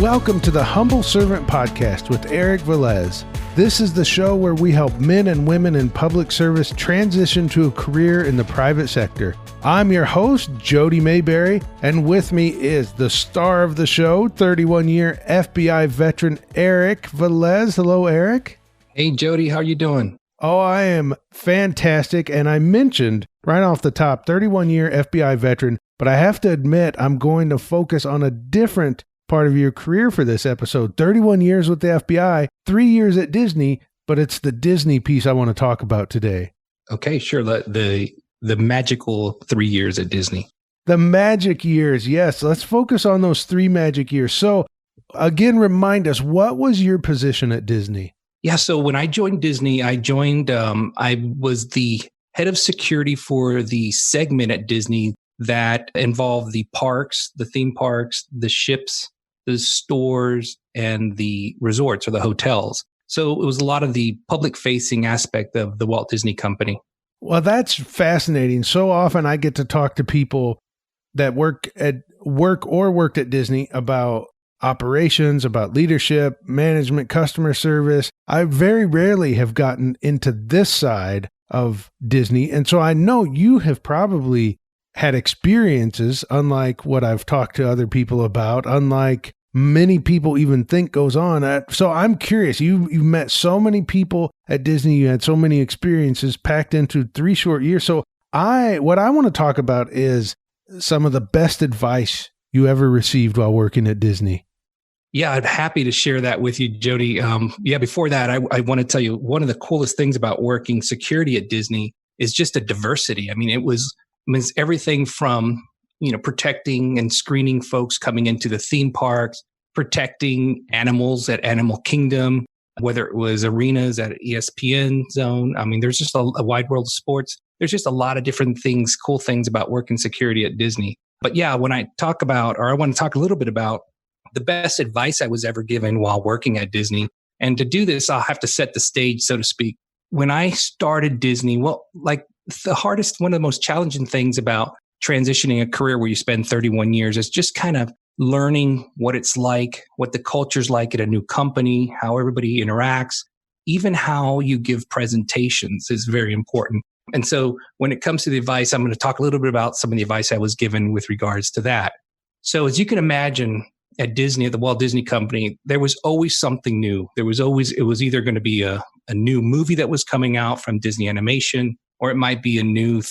Welcome to the Humble Servant Podcast with Eric Velez. This is the show where we help men and women in public service transition to a career in the private sector. I'm your host, Jody Mayberry, and with me is the star of the show, 31-year FBI veteran Eric Velez. Hello, Eric. Hey, Jody, how are you doing? Oh, I am fantastic. And I mentioned right off the top, 31-year FBI veteran, but I have to admit I'm going to focus on a different part of your career for this episode. 31 years with the FBI, 3 years at Disney, but it's the Disney piece I want to talk about today. Okay, sure. The magical 3 years at Disney. The magic years, yes. Let's focus on those 3 magic years. So again, remind us, what was your position at Disney? Yeah, so when I joined Disney, I was the head of security for the segment at Disney that involved the parks, the theme parks, the ships, the stores, and the resorts or the hotels. So it was a lot of the public-facing aspect of the Walt Disney Company. Well, that's fascinating. So often I get to talk to people that worked at Disney about operations, about leadership, management, customer service. I very rarely have gotten into this side of Disney. And so I know you have probably had experiences unlike what I've talked to other people about, unlike many people even think goes on. So I'm curious, you've met so many people at Disney, you had so many experiences packed into 3 short years. So what I want to talk about is some of the best advice you ever received while working at Disney. Yeah, I'm happy to share that with you, Jody. Before that, I want to tell you one of the coolest things about working security at Disney is just the diversity. I mean, it's everything from, protecting and screening folks coming into the theme parks, protecting animals at Animal Kingdom, whether it was arenas at ESPN Zone. I mean, there's just a wide world of sports. There's just a lot of different things, cool things about working security at Disney. But yeah, I want to talk a little bit about the best advice I was ever given while working at Disney. And to do this, I'll have to set the stage, so to speak. When I started Disney, one of the most challenging things about transitioning a career where you spend 31 years is just kind of learning what it's like, what the culture's like at a new company, how everybody interacts, even how you give presentations is very important. And so when it comes to the advice, I'm going to talk a little bit about some of the advice I was given with regards to that. So as you can imagine, at Disney, at the Walt Disney Company, there was always something new. It was either going to be a new movie that was coming out from Disney Animation, or it might be a new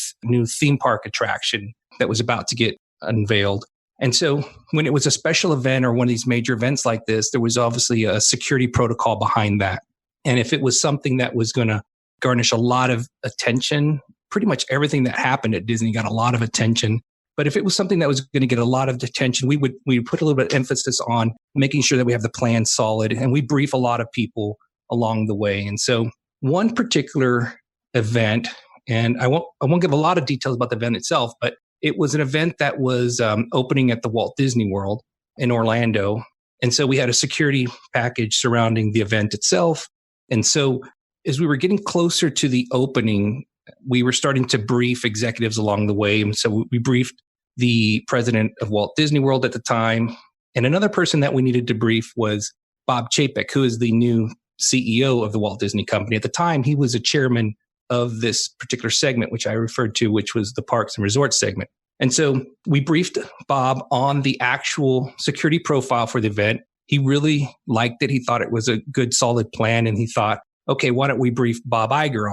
theme park attraction that was about to get unveiled. And so when it was a special event or one of these major events like this, there was obviously a security protocol behind that. And if it was something that was going to garnish a lot of attention, pretty much everything that happened at Disney got a lot of attention. But if it was something that was going to get a lot of attention, we would put a little bit of emphasis on making sure that we have the plan solid, and we brief a lot of people along the way. And so one particular event, and I won't give a lot of details about the event itself, but it was an event that was opening at the Walt Disney World in Orlando. And so we had a security package surrounding the event itself. And so as we were getting closer to the opening, we were starting to brief executives along the way. And so we briefed the president of Walt Disney World at the time. And another person that we needed to brief was Bob Chapek, who is the new CEO of the Walt Disney Company. At the time, he was a chairman of this particular segment, which I referred to, which was the Parks and Resorts segment. And so we briefed Bob on the actual security profile for the event. He really liked it. He thought it was a good, solid plan. And he thought, okay, why don't we brief Bob Iger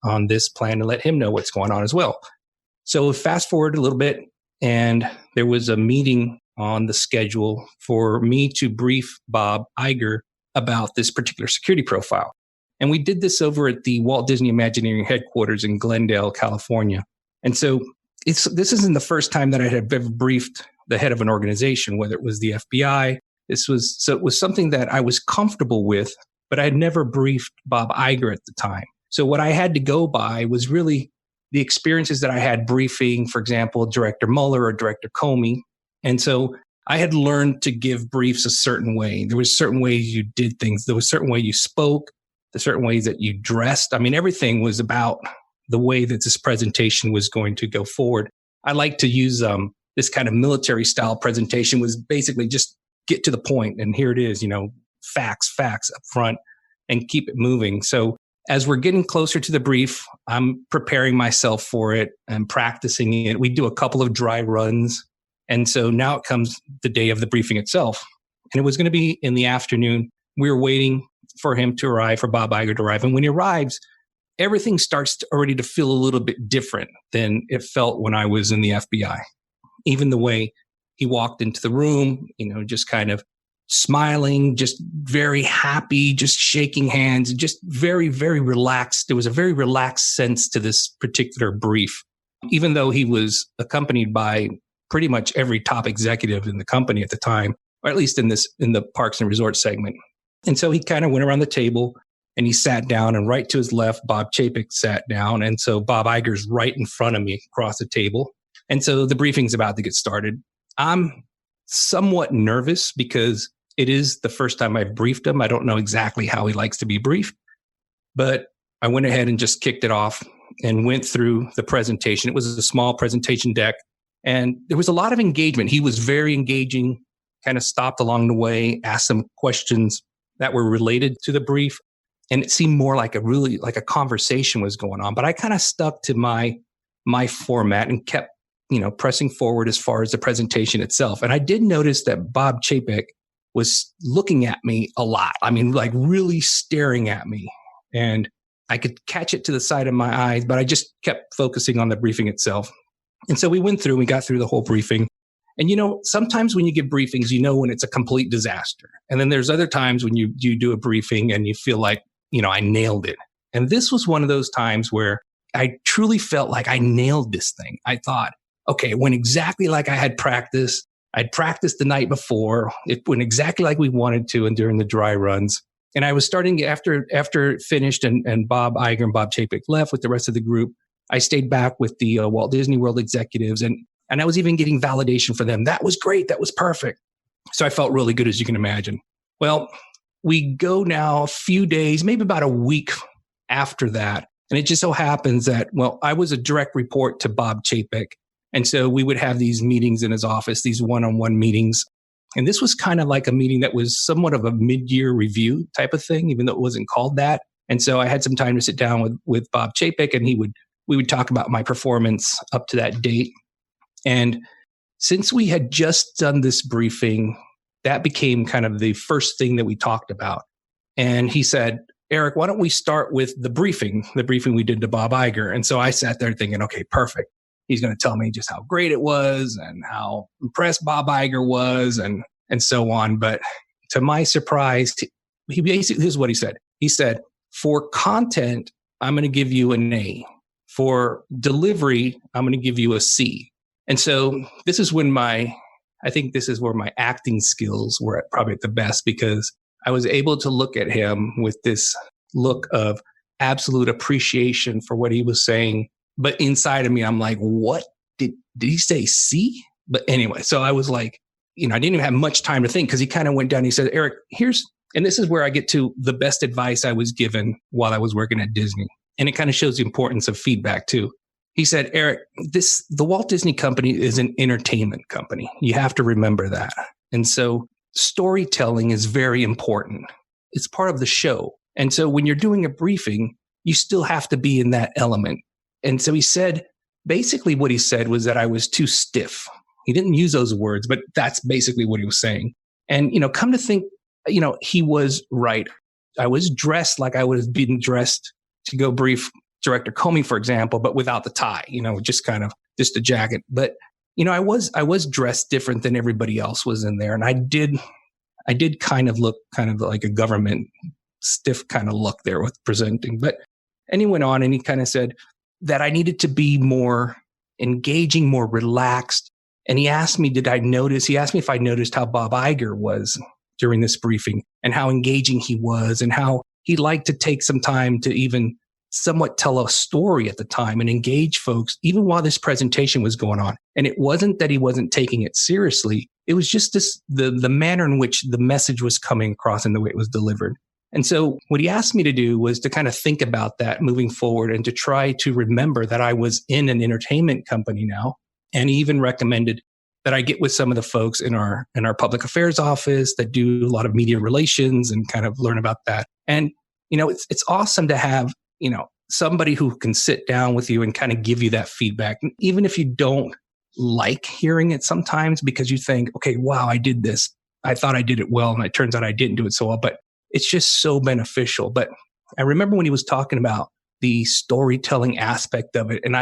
on this plan and let him know what's going on as well. So fast forward a little bit, and there was a meeting on the schedule for me to brief Bob Iger about this particular security profile. And we did this over at the Walt Disney Imagineering headquarters in Glendale, California. And so this isn't the first time that I had ever briefed the head of an organization, whether it was the FBI. It was something that I was comfortable with, but I had never briefed Bob Iger at the time. So what I had to go by was really the experiences that I had briefing, for example, Director Mueller or Director Comey. And so I had learned to give briefs a certain way. There was certain ways you did things. There was a certain way you spoke, the certain ways that you dressed. I mean, everything was about the way that this presentation was going to go forward. I like to use this kind of military style presentation was basically just get to the point. And here it is, facts up front and keep it moving. So as we're getting closer to the brief, I'm preparing myself for it and practicing it. We do a couple of dry runs. And so now it comes the day of the briefing itself. And it was going to be in the afternoon. We were waiting for him to arrive, for Bob Iger to arrive. And when he arrives, everything starts already to feel a little bit different than it felt when I was in the FBI. Even the way he walked into the room, just kind of smiling, just very happy, just shaking hands, just very, very relaxed. There was a very relaxed sense to this particular brief, even though he was accompanied by pretty much every top executive in the company at the time, or at least in the Parks and Resorts segment. And so he kind of went around the table and he sat down, and right to his left, Bob Chapek sat down. And so Bob Iger's right in front of me across the table. And so the briefing's about to get started. I'm somewhat nervous because it is the first time I've briefed him. I don't know exactly how he likes to be briefed, but I went ahead and just kicked it off and went through the presentation. It was a small presentation deck, and there was a lot of engagement. He was very engaging, kind of stopped along the way, asked some questions that were related to the brief. And it seemed more like a conversation was going on, but I kind of stuck to my format and kept, pressing forward as far as the presentation itself. And I did notice that Bob Chapek was looking at me a lot. I mean, like really staring at me, and I could catch it to the side of my eyes, but I just kept focusing on the briefing itself. And so we got through the whole briefing. And, sometimes when you get briefings, when it's a complete disaster. And then there's other times when you do a briefing and you feel like, I nailed it. And this was one of those times where I truly felt like I nailed this thing. I thought, okay, it went exactly like I had practiced. I'd practiced the night before. It went exactly like we wanted to, and during the dry runs. And I was starting after it finished and Bob Iger and Bob Chapek left with the rest of the group. I stayed back with the Walt Disney World executives, and I was even getting validation for them. That was great. That was perfect. So I felt really good, as you can imagine. Well, we go now a few days, maybe about a week after that. And it just so happens that, I was a direct report to Bob Chapek. And so we would have these meetings in his office, these one-on-one meetings. And this was kind of like a meeting that was somewhat of a mid-year review type of thing, even though it wasn't called that. And so I had some time to sit down with Bob Chapek, and we would talk about my performance up to that date. And since we had just done this briefing, that became kind of the first thing that we talked about. And he said, Eric, why don't we start with the briefing we did to Bob Iger? And so I sat there thinking, okay, perfect. He's going to tell me just how great it was and how impressed Bob Iger was and so on. But to my surprise, he basically, here's what he said. He said, for content, I'm going to give you an A. For delivery, I'm going to give you a C. And so this is when I think this is where my acting skills were probably at the best, because I was able to look at him with this look of absolute appreciation for what he was saying. But inside of me, I'm like, what? Did he say C? But anyway, so I was like, I didn't even have much time to think, because he kind of went down. He said, Eric, and this is where I get to the best advice I was given while I was working at Disney. And it kind of shows the importance of feedback too. He said, Eric, the Walt Disney Company is an entertainment company. You have to remember that. And so storytelling is very important. It's part of the show. And so when you're doing a briefing, you still have to be in that element. And so he said, basically what he said was that I was too stiff. He didn't use those words, but that's basically what he was saying. And, come to think, he was right. I was dressed like I would have been dressed to go brief Director Comey, for example, but without the tie, just a jacket. But, I was dressed different than everybody else was in there. And I did kind of look kind of like a government stiff kind of look there with presenting. But, and he went on and he kind of said that I needed to be more engaging, more relaxed. And he asked me if I noticed how Bob Iger was during this briefing and how engaging he was and how he liked to take some time to even somewhat tell a story at the time and engage folks, even while this presentation was going on. And it wasn't that he wasn't taking it seriously. It was just the manner in which the message was coming across and the way it was delivered. And so what he asked me to do was to kind of think about that moving forward and to try to remember that I was in an entertainment company now. And he even recommended that I get with some of the folks in our public affairs office that do a lot of media relations and kind of learn about that. And, it's awesome to have, somebody who can sit down with you and kind of give you that feedback. And even if you don't like hearing it sometimes because you think, okay, wow, I did this. I thought I did it well. And it turns out I didn't do it so well, but it's just so beneficial. But I remember when he was talking about the storytelling aspect of it. And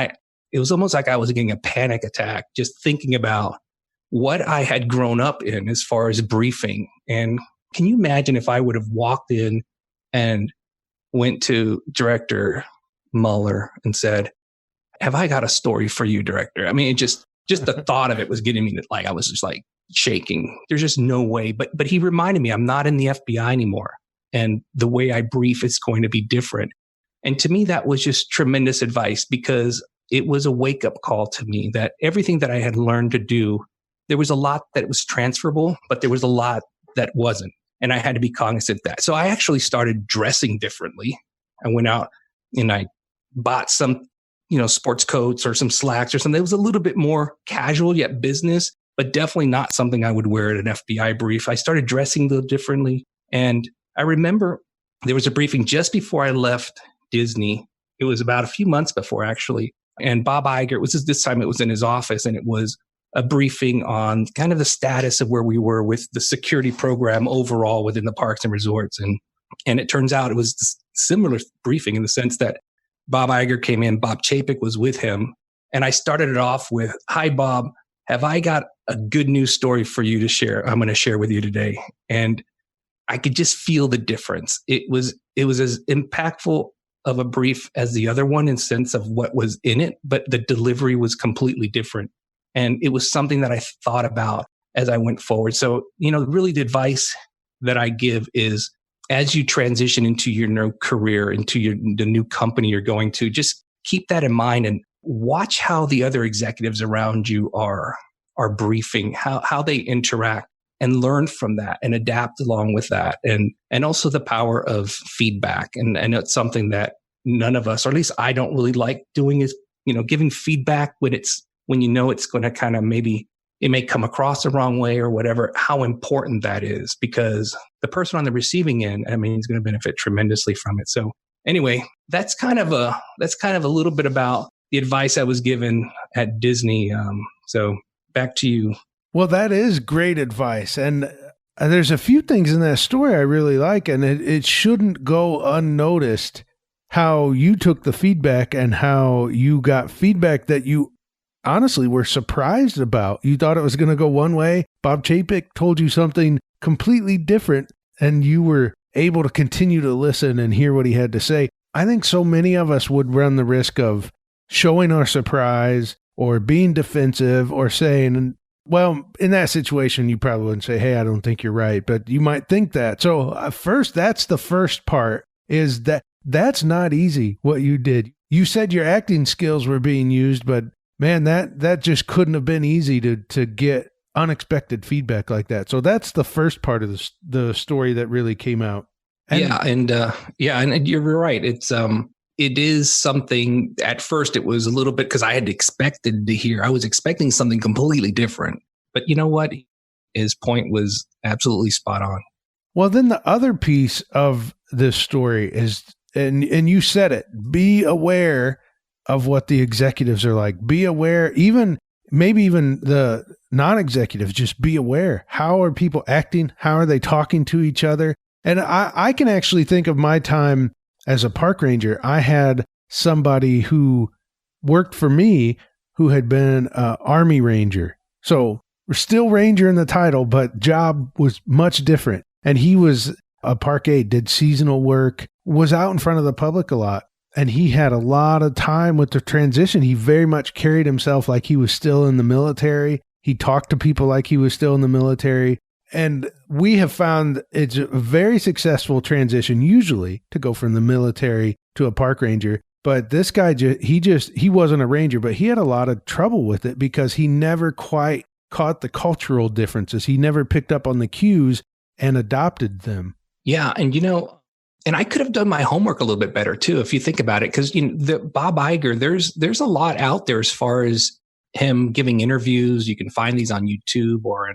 it was almost like I was getting a panic attack just thinking about what I had grown up in as far as briefing. And can you imagine if I would have walked in and went to Director Mueller and said, have I got a story for you, Director? I mean, it just the thought of it was getting me I was just like shaking. There's just no way. But he reminded me, I'm not in the FBI anymore. And the way I brief is going to be different. And to me, that was just tremendous advice because it was a wake up call to me that everything that I had learned to do, there was a lot that was transferable, but there was a lot that wasn't. And I had to be cognizant of that. So I actually started dressing differently. I went out and I bought some, sports coats or some slacks or something. It was a little bit more casual yet business, but definitely not something I would wear at an FBI brief. I started dressing a little differently. And I remember there was a briefing just before I left Disney. It was about a few months before actually. And Bob Iger, this time it was in his office, and it was a briefing on kind of the status of where we were with the security program overall within the parks and resorts. And it turns out it was a similar briefing in the sense that Bob Iger came in, Bob Chapek was with him. And I started it off with, hi, Bob, have I got a good news story for you to share? I'm going to share with you today. And I could just feel the difference. It was as impactful of a brief as the other one in sense of what was in it, but the delivery was completely different. And it was something that I thought about as I went forward. So, really the advice that I give is as you transition into your new career, into the new company you're going to, just keep that in mind and watch how the other executives around you are briefing, how they interact, and learn from that and adapt along with that. And also the power of feedback. And it's something that none of us, or at least I don't really like doing, is, giving feedback when it's going to kind of maybe it may come across the wrong way or whatever, how important that is, because the person on the receiving end, is going to benefit tremendously from it. So anyway, that's kind of a little bit about the advice I was given at Disney. So back to you. Well, that is great advice. And there's a few things in that story I really like, and it shouldn't go unnoticed how you took the feedback and how you got feedback that you honestly were surprised about. You thought it was going to go one way. Bob Chapek told you something completely different, and you were able to continue to listen and hear what he had to say. I think so many of us would run the risk of showing our surprise or being defensive or saying, well, in that situation, you probably wouldn't say, hey, I don't think you're right, but you might think that. So first, that's the first part, is that's not easy what you did. You said your acting skills were being used, but man, that just couldn't have been easy to get unexpected feedback like that. So that's the first part of the story that really came out. And you're right. It is something. At first, it was a little bit because I had expected to hear. I was expecting something completely different. But you know what? His point was absolutely spot on. Well, then the other piece of this story is, and you said it, be aware of what the executives are like. Be aware, maybe even the non-executives, just be aware. How are people acting? How are they talking to each other? And I can actually think of my time as a park ranger. I had somebody who worked for me who had been an Army Ranger. So we're still Ranger in the title, but job was much different. And he was a park aide, did seasonal work, was out in front of the public a lot. And he had a lot of time with the transition. He very much carried himself like he was still in the military. He talked to people like he was still in the military. And we have found it's a very successful transition, usually, to go from the military to a park ranger. But this guy, he wasn't a ranger, but he had a lot of trouble with it because he never quite caught the cultural differences. He never picked up on the cues and adopted them. Yeah. And, and I could have done my homework a little bit better too, if you think about it, because the Bob Iger, there's a lot out there as far as him giving interviews. You can find these on YouTube or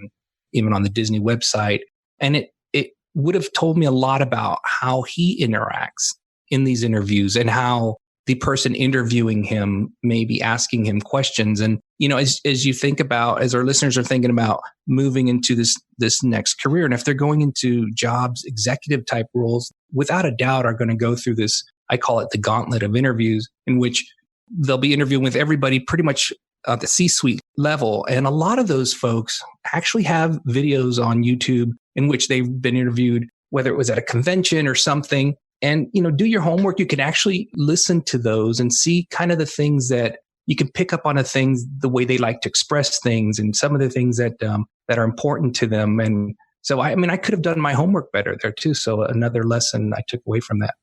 even on the Disney website. And it would have told me a lot about how he interacts in these interviews and how the person interviewing him may be asking him questions. And, as you think about, as our listeners are thinking about moving into this next career, and if they're going into jobs, executive type roles, without a doubt are going to go through this, I call it the gauntlet of interviews, in which they'll be interviewing with everybody pretty much at the C-suite level. And a lot of those folks actually have videos on YouTube in which they've been interviewed, whether it was at a convention or something. And, do your homework. You can actually listen to those and see kind of the things that you can pick up on, the way they like to express things and some of the things that are important to them. And so, I could have done my homework better there too. So another lesson I took away from that.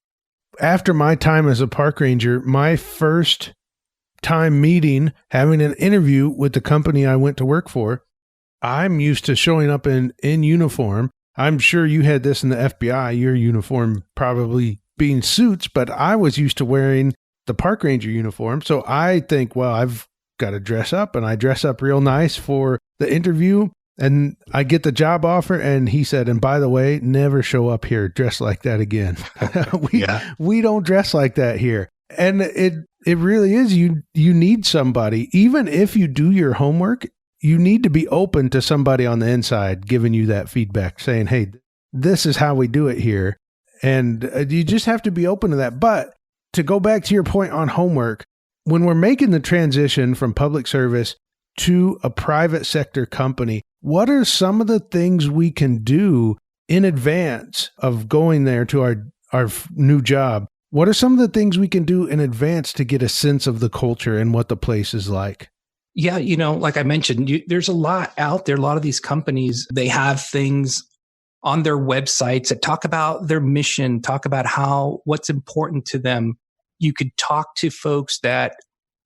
After my time as a park ranger, my first time having an interview with the company I went to work for, I'm used to showing up in uniform. I'm sure you had this in the FBI, your uniform probably being suits, but I was used to wearing the park ranger uniform. So I think, well, I've got to dress up, and I dress up real nice for the interview, and I get the job offer. And he said, and by the way, never show up here dressed like that again. We don't dress like that here. And it really is, you need somebody, even if you do your homework, you need to be open to somebody on the inside giving you that feedback, saying, hey, this is how we do it here. And you just have to be open to that. But to go back to your point on homework, when we're making the transition from public service to a private sector company, what are some of the things we can do in advance of going there to our new job? What are some of the things we can do in advance to get a sense of the culture and what the place is like? Yeah, like I mentioned, there's a lot out there. A lot of these companies, they have things on their websites that talk about their mission, talk about what's important to them. You could talk to folks that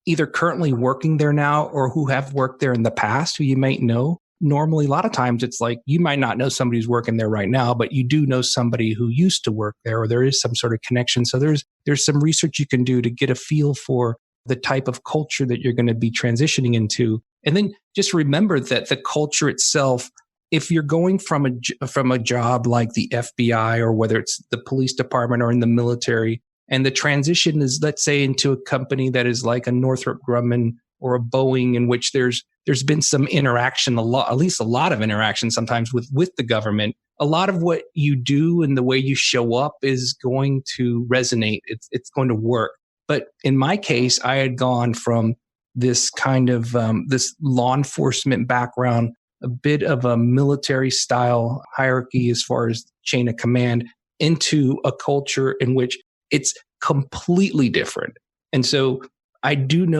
either currently working there now or who have worked there in the past, who you might know. Normally, a lot of times it's like you might not know somebody who's working there right now, but you do know somebody who used to work there, or there is some sort of connection. So there's some research you can do to get a feel for the type of culture that you're going to be transitioning into. And then just remember that the culture itself, if you're going from a job like the FBI, or whether it's the police department or in the military, and the transition is, let's say, into a company that is like a Northrop Grumman or a Boeing, in which there's been some interaction, at least a lot of interaction sometimes with the government. A lot of what you do and the way you show up is going to resonate. It's going to work. But in my case, I had gone from this kind of this law enforcement background, a bit of a military style hierarchy as far as chain of command, into a culture in which it's completely different. And so I did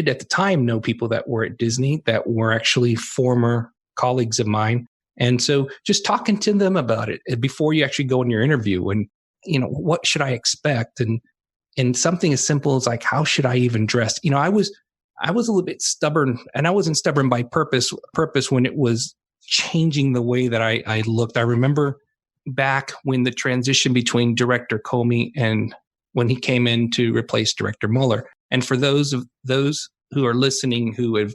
at the time know people that were at Disney that were actually former colleagues of mine. And so just talking to them about it before you actually go in your interview, and, what should I expect? And something as simple as like, how should I even dress? I was a little bit stubborn, and I wasn't stubborn by purpose when it was changing the way that I looked. I remember back when the transition between Director Comey and when he came in to replace Director Mueller. And for those who are listening who've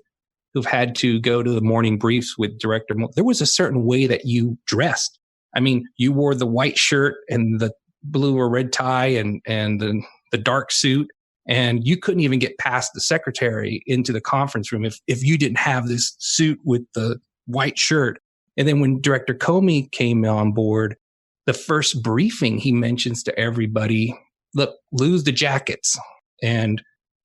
had to go to the morning briefs with Director Mueller, there was a certain way that you dressed. I mean, you wore the white shirt and the blue or red tie and the dark suit, and you couldn't even get past the secretary into the conference room if you didn't have this suit with the white shirt. And then when Director Comey came on board, the first briefing, he mentions to everybody, look, lose the jackets. And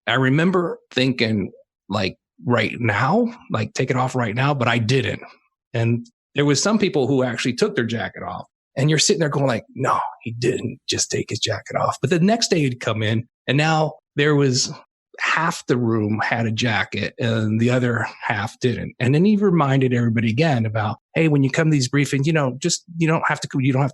I remember thinking, like, right now, like, take it off right now, but I didn't. And there was some people who actually took their jacket off. And you're sitting there going like, no, he didn't just take his jacket off. But the next day he'd come in, and now there was half the room had a jacket and the other half didn't. And then he reminded everybody again about, hey, when you come to these briefings, you don't have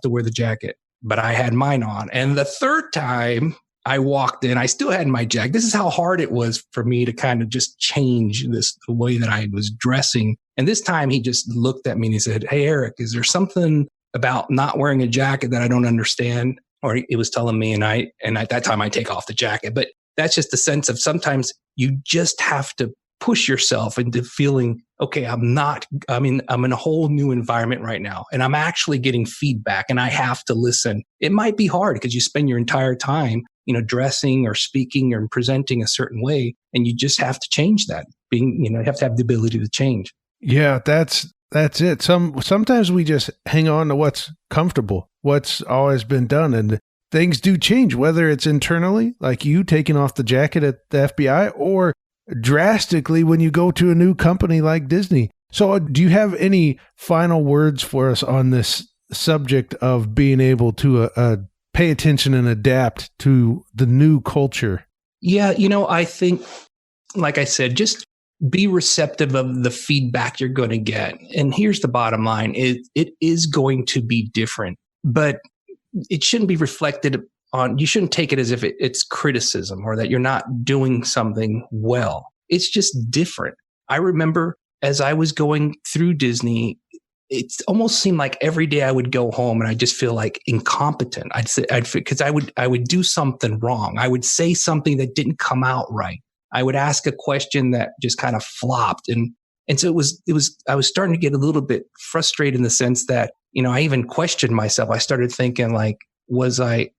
to wear the jacket. But I had mine on. And the third time I walked in, I still had my jacket. This is how hard it was for me to kind of just change the way that I was dressing. And this time he just looked at me and he said, hey, Eric, is there something about not wearing a jacket that I don't understand? Or he was telling me, and at that time I take off the jacket. But that's just the sense of sometimes you just have to push yourself into feeling, okay, I'm in a whole new environment right now, and I'm actually getting feedback and I have to listen. It might be hard because you spend your entire time, dressing or speaking or presenting a certain way, and you just have to change that. You have to have the ability to change. Yeah, that's it. Sometimes we just hang on to what's comfortable, what's always been done, and things do change, whether it's internally, like you taking off the jacket at the FBI, or drastically when you go to a new company like Disney. So do you have any final words for us on this subject of being able to pay attention and adapt to the new culture? Yeah, I think, like I said, just be receptive of the feedback you're going to get. And here's the bottom line. It is going to be different, but it shouldn't be reflected on, you shouldn't take it as if it's criticism or that you're not doing something well. It's just different. I remember as I was going through Disney, it almost seemed like every day I would go home and I just feel like incompetent. Because I would do something wrong. I would say something that didn't come out right. I would ask a question that just kind of flopped. And so I was starting to get a little bit frustrated in the sense that, I even questioned myself. I started thinking like, was I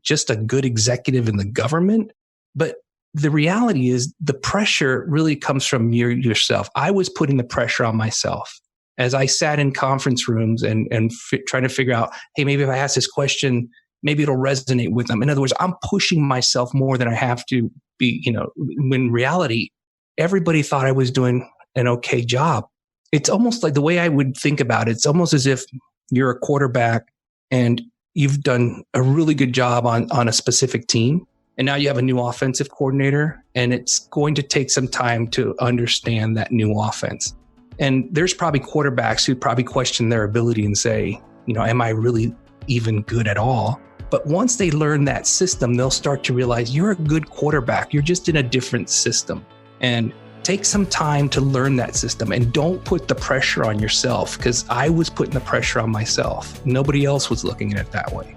just a good executive in the government? But the reality is the pressure really comes from yourself. I was putting the pressure on myself as I sat in conference rooms and trying to figure out, hey, maybe if I ask this question, maybe it'll resonate with them. In other words, I'm pushing myself more than I have to be, when in reality, everybody thought I was doing an okay job. It's almost like the way I would think about it, it's almost as if you're a quarterback and you've done a really good job on a specific team. And now you have a new offensive coordinator, and it's going to take some time to understand that new offense. And there's probably quarterbacks who probably question their ability and say, am I really even good at all? But once they learn that system, they'll start to realize you're a good quarterback. You're just in a different system. And take some time to learn that system, and don't put the pressure on yourself, because I was putting the pressure on myself. Nobody else was looking at it that way.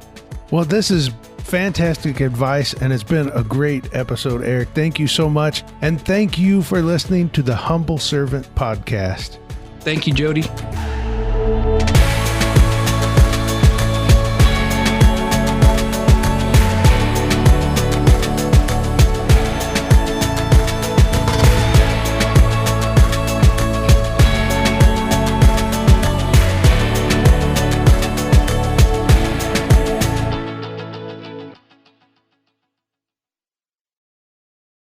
Well, this is fantastic advice, and it's been a great episode, Eric. Thank you so much. And thank you for listening to the Humble Servant Podcast. Thank you, Jody.